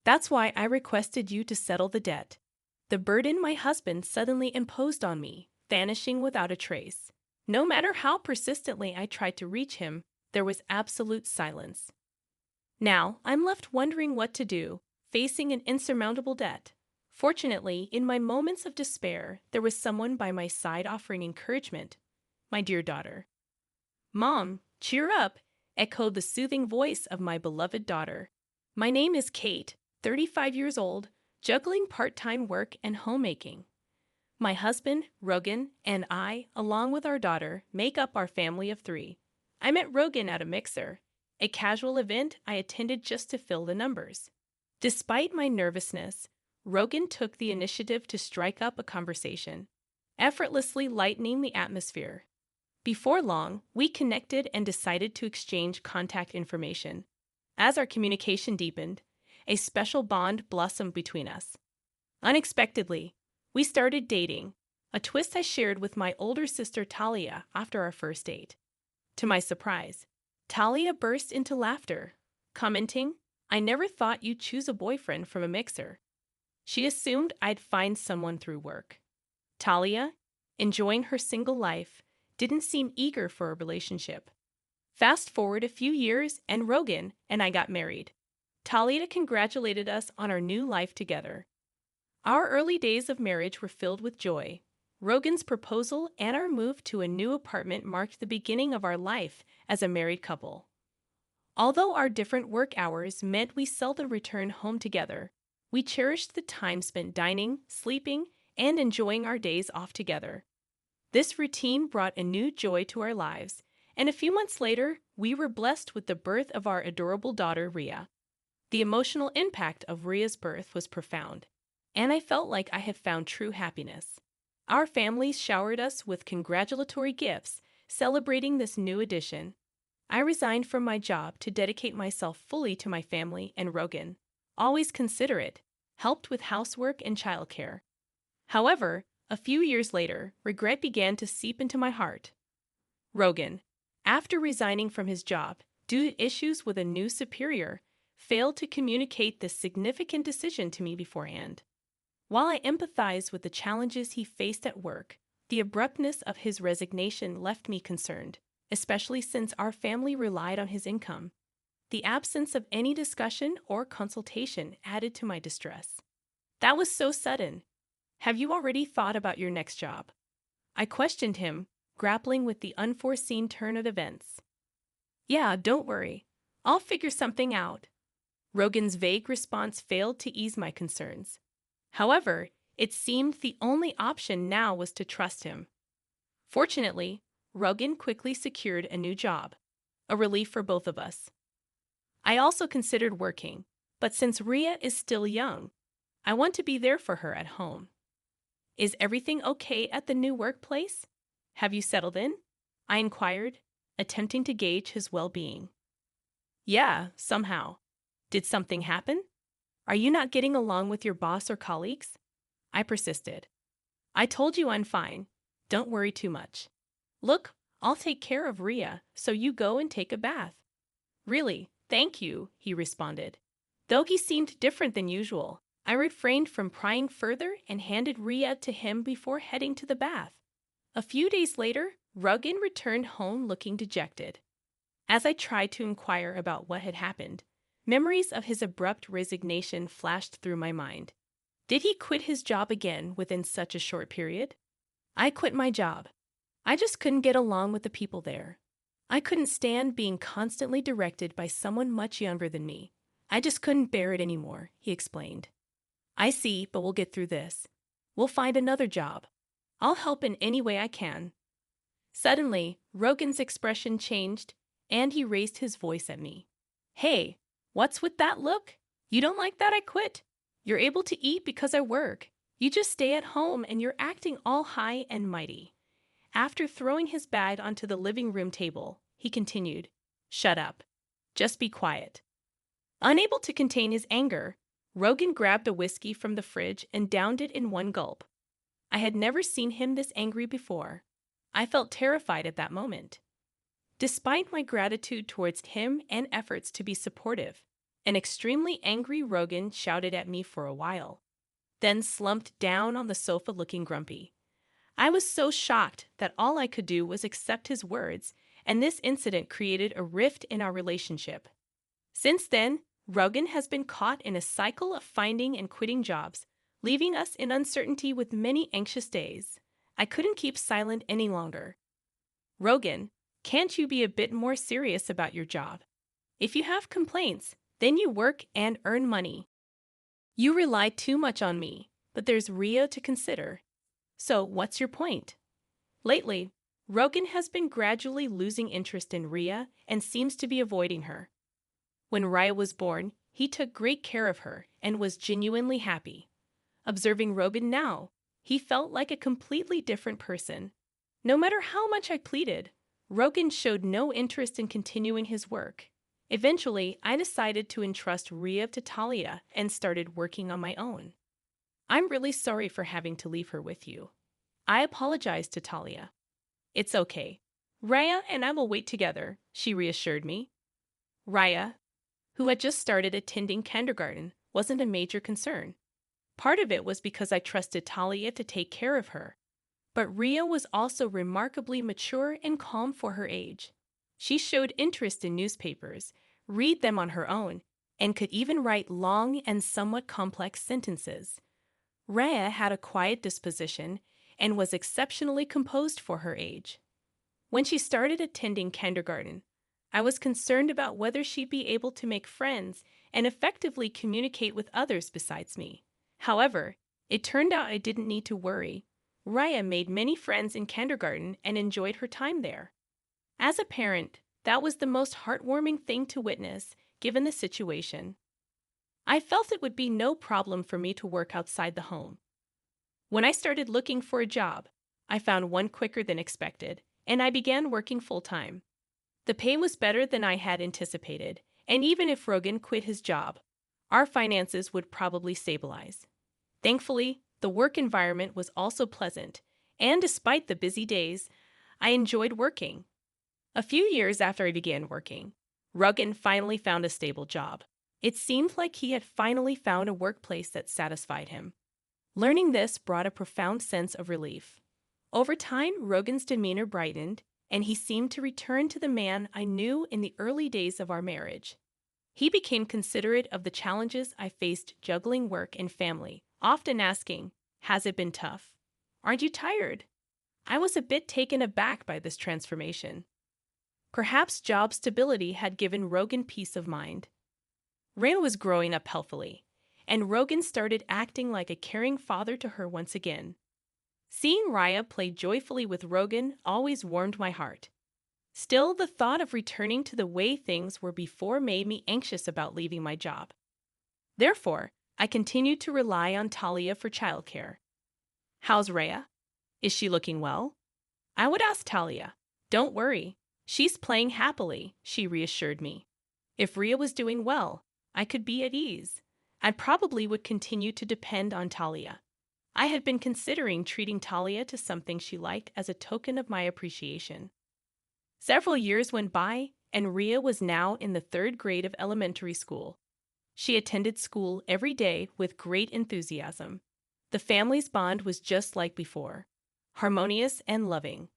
That's why I requested you to settle the debt. The burden my husband suddenly imposed on me, vanishing without a trace. No matter how persistently I tried to reach him, there was absolute silence. Now, I'm left wondering what to do, facing an insurmountable debt. Fortunately, in my moments of despair, there was someone by my side offering encouragement. My dear daughter. Mom, cheer up, echoed the soothing voice of my beloved daughter. My name is Kate, 35 years old, juggling part-time work and homemaking. My husband, Rogan, and I, along with our daughter, make up our family of 3. I met Rogan at a mixer, a casual event I attended just to fill the numbers. Despite my nervousness, Rogan took the initiative to strike up a conversation, effortlessly lightening the atmosphere. Before long, we connected and decided to exchange contact information. As our communication deepened, a special bond blossomed between us. Unexpectedly, we started dating, a twist I shared with my older sister Talia after our first date. To my surprise, Talia burst into laughter, commenting, "I never thought you'd choose a boyfriend from a mixer." She assumed I'd find someone through work. Talia, enjoying her single life, didn't seem eager for a relationship. Fast forward a few years and Rogan and I got married. Talia congratulated us on our new life together. Our early days of marriage were filled with joy. Rogan's proposal and our move to a new apartment marked the beginning of our life as a married couple. Although our different work hours meant we seldom returned home together, we cherished the time spent dining, sleeping, and enjoying our days off together. This routine brought a new joy to our lives, and a few months later, we were blessed with the birth of our adorable daughter, Rhea. The emotional impact of Rhea's birth was profound, and I felt like I had found true happiness. Our families showered us with congratulatory gifts, celebrating this new addition. I resigned from my job to dedicate myself fully to my family and Rogan, always considerate, helped with housework and childcare. However, a few years later, regret began to seep into my heart. Rogan, after resigning from his job due to issues with a new superior, failed to communicate this significant decision to me beforehand. While I empathized with the challenges he faced at work, the abruptness of his resignation left me concerned, especially since our family relied on his income. The absence of any discussion or consultation added to my distress. That was so sudden. Have you already thought about your next job? I questioned him, grappling with the unforeseen turn of events. Yeah, don't worry. I'll figure something out. Rogan's vague response failed to ease my concerns. However, it seemed the only option now was to trust him. Fortunately, Rogan quickly secured a new job, a relief for both of us. I also considered working, but since Rhea is still young, I want to be there for her at home. Is everything okay at the new workplace? Have you settled in? I inquired, attempting to gauge his well-being. Yeah, somehow. Did something happen? Are you not getting along with your boss or colleagues? I persisted. I told you I'm fine. Don't worry too much. Look, I'll take care of Rhea, so you go and take a bath. Really, thank you, he responded. Though he seemed different than usual, I refrained from prying further and handed Rhea to him before heading to the bath. A few days later, Rogan returned home looking dejected. As I tried to inquire about what had happened, memories of his abrupt resignation flashed through my mind. Did he quit his job again within such a short period? I quit my job. I just couldn't get along with the people there. I couldn't stand being constantly directed by someone much younger than me. I just couldn't bear it anymore, he explained. I see, but we'll get through this. We'll find another job. I'll help in any way I can. Suddenly, Rogan's expression changed, and he raised his voice at me. Hey, what's with that look? You don't like that I quit? You're able to eat because I work. You just stay at home and you're acting all high and mighty. After throwing his bag onto the living room table, he continued, Shut up. Just be quiet. Unable to contain his anger, Rogan grabbed a whiskey from the fridge and downed it in one gulp. I had never seen him this angry before. I felt terrified at that moment. Despite my gratitude towards him and efforts to be supportive, An extremely angry Rogan shouted at me for a while, then slumped down on the sofa looking grumpy. I was so shocked that all I could do was accept his words, and this incident created a rift in our relationship. Since then, Rogan has been caught in a cycle of finding and quitting jobs, leaving us in uncertainty with many anxious days. I couldn't keep silent any longer. Rogan, can't you be a bit more serious about your job? If you have complaints, then you work and earn money. You rely too much on me, but there's Ria to consider. So, what's your point? Lately, Rogan has been gradually losing interest in Ria and seems to be avoiding her. When Raya was born, he took great care of her and was genuinely happy. Observing Rogan now, he felt like a completely different person. No matter how much I pleaded, Rogan showed no interest in continuing his work. Eventually, I decided to entrust Ria to Talia and started working on my own. I'm really sorry for having to leave her with you. I apologized to Talia. It's okay. Raya and I will wait together, she reassured me. Raya, who had just started attending kindergarten, wasn't a major concern. Part of it was because I trusted Talia to take care of her. But Ria was also remarkably mature and calm for her age. She showed interest in newspapers, read them on her own, and could even write long and somewhat complex sentences. Rhea had a quiet disposition and was exceptionally composed for her age. When she started attending kindergarten, I was concerned about whether she'd be able to make friends and effectively communicate with others besides me. However, it turned out I didn't need to worry. Rhea made many friends in kindergarten and enjoyed her time there. As a parent, that was the most heartwarming thing to witness, given the situation. I felt it would be no problem for me to work outside the home. When I started looking for a job, I found one quicker than expected, and I began working full-time. The pay was better than I had anticipated, and even if Rogan quit his job, our finances would probably stabilize. Thankfully, the work environment was also pleasant, and despite the busy days, I enjoyed working. A few years after I began working, Rogan finally found a stable job. It seemed like he had finally found a workplace that satisfied him. Learning this brought a profound sense of relief. Over time, Rogan's demeanor brightened, and he seemed to return to the man I knew in the early days of our marriage. He became considerate of the challenges I faced juggling work and family, often asking, "Has it been tough? Aren't you tired?" I was a bit taken aback by this transformation. Perhaps job stability had given Rogan peace of mind. Rhea was growing up healthily, and Rogan started acting like a caring father to her once again. Seeing Raya play joyfully with Rogan always warmed my heart. Still, the thought of returning to the way things were before made me anxious about leaving my job. Therefore, I continued to rely on Talia for childcare. "How's Rhea? Is she looking well?" I would ask Talia. "Don't worry. She's playing happily," she reassured me. If Rhea was doing well, I could be at ease. I probably would continue to depend on Talia. I had been considering treating Talia to something she liked as a token of my appreciation. Several years went by, and Rhea was now in the 3rd grade of elementary school. She attended school every day with great enthusiasm. The family's bond was just like before, harmonious and loving.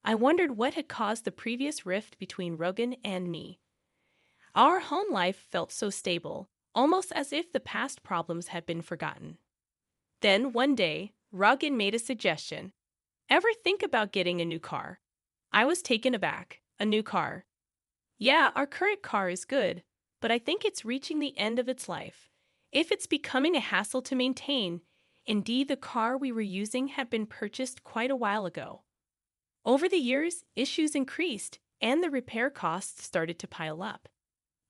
I wondered what had caused the previous rift between Rogan and me. Our home life felt so stable, almost as if the past problems had been forgotten. Then, one day, Rogan made a suggestion. "Ever think about getting a new car?" I was taken aback. "A new car?" "Yeah, our current car is good, but I think it's reaching the end of its life. If it's becoming a hassle to maintain, indeed the car we were using had been purchased quite a while ago. Over the years, issues increased, and the repair costs started to pile up.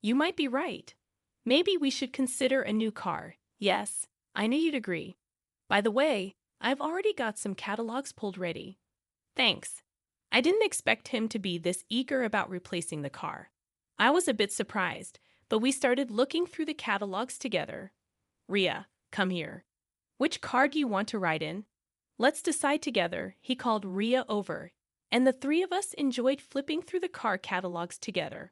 You might be right. Maybe we should consider a new car." "Yes, I knew you'd agree. By the way, I've already got some catalogs pulled ready." "Thanks." I didn't expect him to be this eager about replacing the car. I was a bit surprised, but we started looking through the catalogs together. "Rhea, come here. Which car do you want to ride in?" "Let's decide together." He called Rhea over, and the 3 of us enjoyed flipping through the car catalogs together.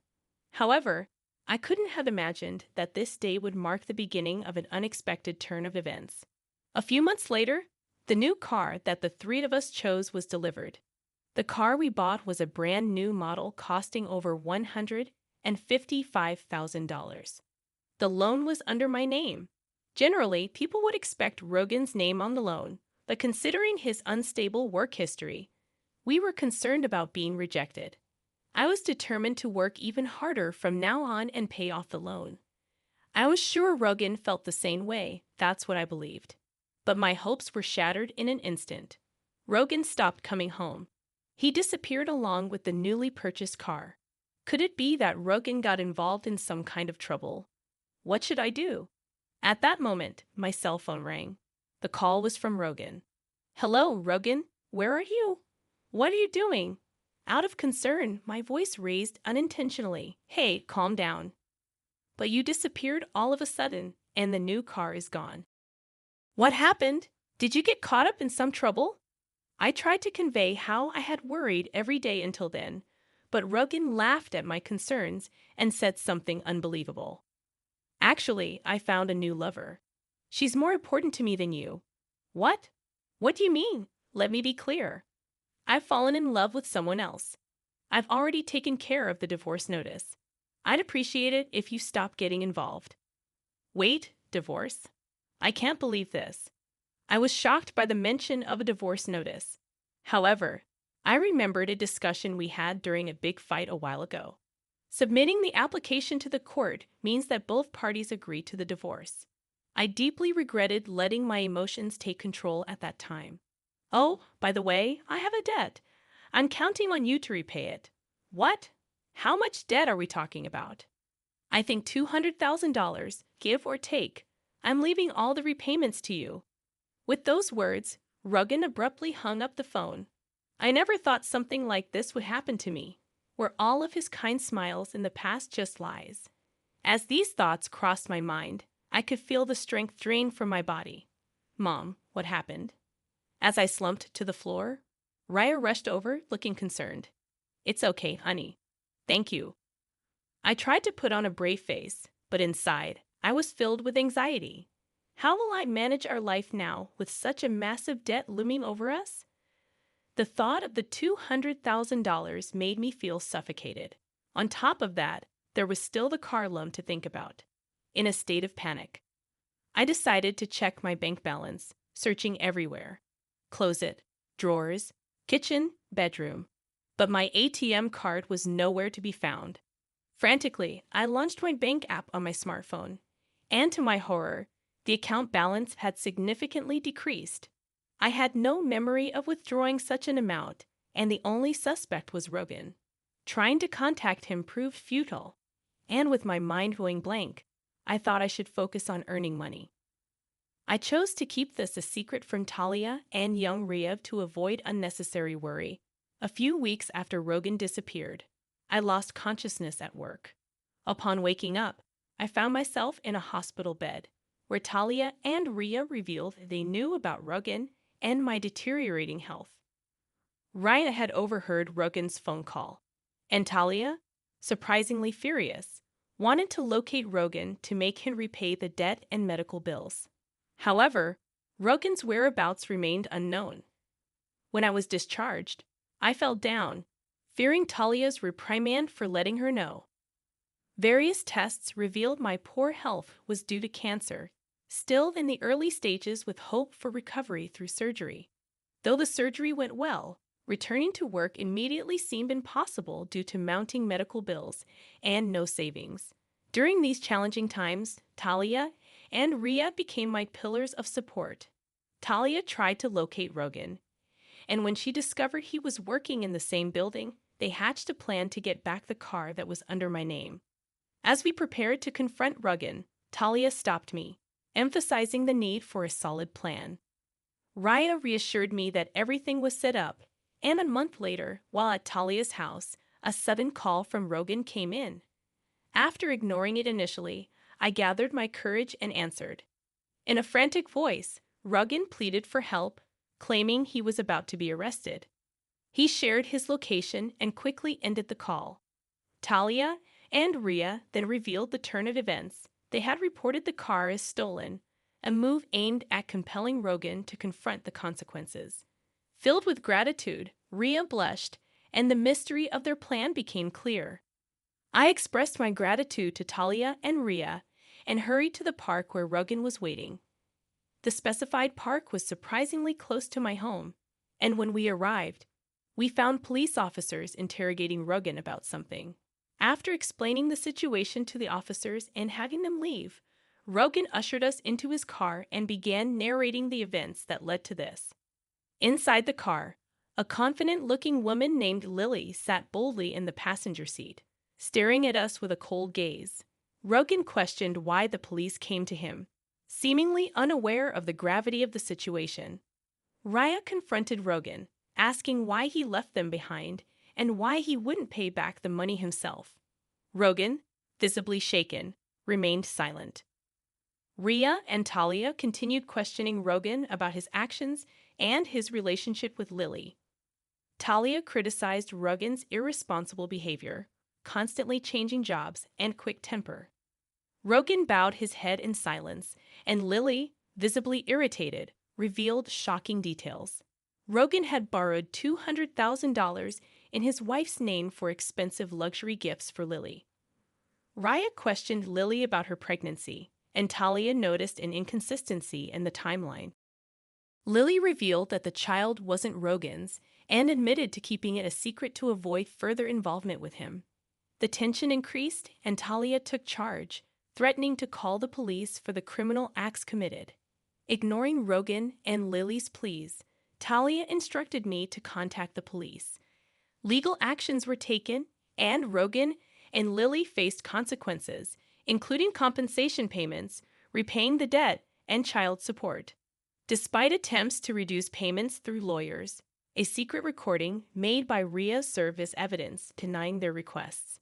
However, I couldn't have imagined that this day would mark the beginning of an unexpected turn of events. A few months later, the new car that the three of us chose was delivered. The car we bought was a brand new model costing over $155,000. The loan was under my name. Generally, people would expect Rogan's name on the loan, but considering his unstable work history, we were concerned about being rejected. I was determined to work even harder from now on and pay off the loan. I was sure Rogan felt the same way, that's what I believed. But my hopes were shattered in an instant. Rogan stopped coming home. He disappeared along with the newly purchased car. Could it be that Rogan got involved in some kind of trouble? What should I do? At that moment, my cell phone rang. The call was from Rogan. "Hello, Rogan. Where are you? What are you doing?" Out of concern, my voice raised unintentionally. "Hey, calm down. But you disappeared all of a sudden, and the new car is gone. What happened? Did you get caught up in some trouble?" I tried to convey how I had worried every day until then, but Rogan laughed at my concerns and said something unbelievable. "Actually, I found a new lover. She's more important to me than you." "What? What do you mean? Let me be clear. I've fallen in love with someone else. I've already taken care of the divorce notice. I'd appreciate it if you stopped getting involved." "Wait, divorce? I can't believe this." I was shocked by the mention of a divorce notice. However, I remembered a discussion we had during a big fight a while ago. Submitting the application to the court means that both parties agree to the divorce. I deeply regretted letting my emotions take control at that time. "Oh, by the way, I have a debt. I'm counting on you to repay it." "What? How much debt are we talking about?" "I think $200,000, give or take. I'm leaving all the repayments to you." With those words, Rogan abruptly hung up the phone. I never thought something like this would happen to me. Were all of his kind smiles in the past just lies? As these thoughts crossed my mind, I could feel the strength drain from my body. "Mom, what happened?" As I slumped to the floor, Raya rushed over, looking concerned. "It's okay, honey. Thank you." I tried to put on a brave face, but inside, I was filled with anxiety. How will I manage our life now with such a massive debt looming over us? The thought of the $200,000 made me feel suffocated. On top of that, there was still the car loan to think about. In a state of panic, I decided to check my bank balance, searching everywhere. Closet, drawers, kitchen, bedroom. But my ATM card was nowhere to be found. Frantically, I launched my bank app on my smartphone. And to my horror, the account balance had significantly decreased. I had no memory of withdrawing such an amount, and the only suspect was Rogan. Trying to contact him proved futile, and with my mind going blank, I thought I should focus on earning money. I chose to keep this a secret from Talia and young Riev to avoid unnecessary worry. A few weeks after Rogan disappeared, I lost consciousness at work. Upon waking up, I found myself in a hospital bed, where Talia and Ria revealed they knew about Rogan and my deteriorating health. Raya had overheard Rogan's phone call, and Talia, surprisingly furious, wanted to locate Rogan to make him repay the debt and medical bills. However, Rogan's whereabouts remained unknown. When I was discharged, I fell down, fearing Talia's reprimand for letting her know. Various tests revealed my poor health was due to cancer, still in the early stages with hope for recovery through surgery. Though the surgery went well, returning to work immediately seemed impossible due to mounting medical bills and no savings. During these challenging times, Talia and Ria became my pillars of support. Talia tried to locate Rogan, and when she discovered he was working in the same building, they hatched a plan to get back the car that was under my name. As we prepared to confront Rogan, Talia stopped me, emphasizing the need for a solid plan. Raya reassured me that everything was set up, and a month later, while at Talia's house, a sudden call from Rogan came in. After ignoring it initially, I gathered my courage and answered. In a frantic voice, Rogan pleaded for help, claiming he was about to be arrested. He shared his location and quickly ended the call. Talia and Rhea then revealed the turn of events. They had reported the car as stolen, a move aimed at compelling Rogan to confront the consequences. Filled with gratitude, Rhea blushed, and the mystery of their plan became clear. I expressed my gratitude to Talia and Rhea and hurried to the park where Rogan was waiting. The specified park was surprisingly close to my home, and when we arrived, we found police officers interrogating Rogan about something. After explaining the situation to the officers and having them leave, Rogan ushered us into his car and began narrating the events that led to this. Inside the car, a confident-looking woman named Lily sat boldly in the passenger seat, staring at us with a cold gaze. Rogan questioned why the police came to him, seemingly unaware of the gravity of the situation. Rhea confronted Rogan, asking why he left them behind and why he wouldn't pay back the money himself. Rogan, visibly shaken, remained silent. Rhea and Talia continued questioning Rogan about his actions and his relationship with Lily. Talia criticized Rogan's irresponsible behavior, constantly changing jobs, and quick temper. Rogan bowed his head in silence, and Lily, visibly irritated, revealed shocking details. Rogan had borrowed $200,000 in his wife's name for expensive luxury gifts for Lily. Rhea questioned Lily about her pregnancy, and Talia noticed an inconsistency in the timeline. Lily revealed that the child wasn't Rogan's and admitted to keeping it a secret to avoid further involvement with him. The tension increased, and Talia took charge, threatening to call the police for the criminal acts committed. Ignoring Rogan and Lily's pleas, Talia instructed me to contact the police. Legal actions were taken, and Rogan and Lily faced consequences, including compensation payments, repaying the debt, and child support. Despite attempts to reduce payments through lawyers, a secret recording made by Rhea served as evidence denying their requests.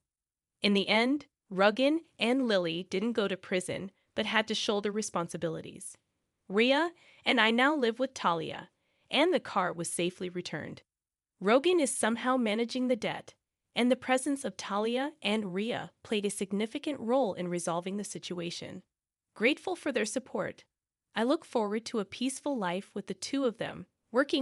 In the end, Rogan and Lily didn't go to prison but had to shoulder responsibilities. Rhea and I now live with Talia, and the car was safely returned. Rogan is somehow managing the debt, and the presence of Talia and Rhea played a significant role in resolving the situation. Grateful for their support, I look forward to a peaceful life with the two of them, working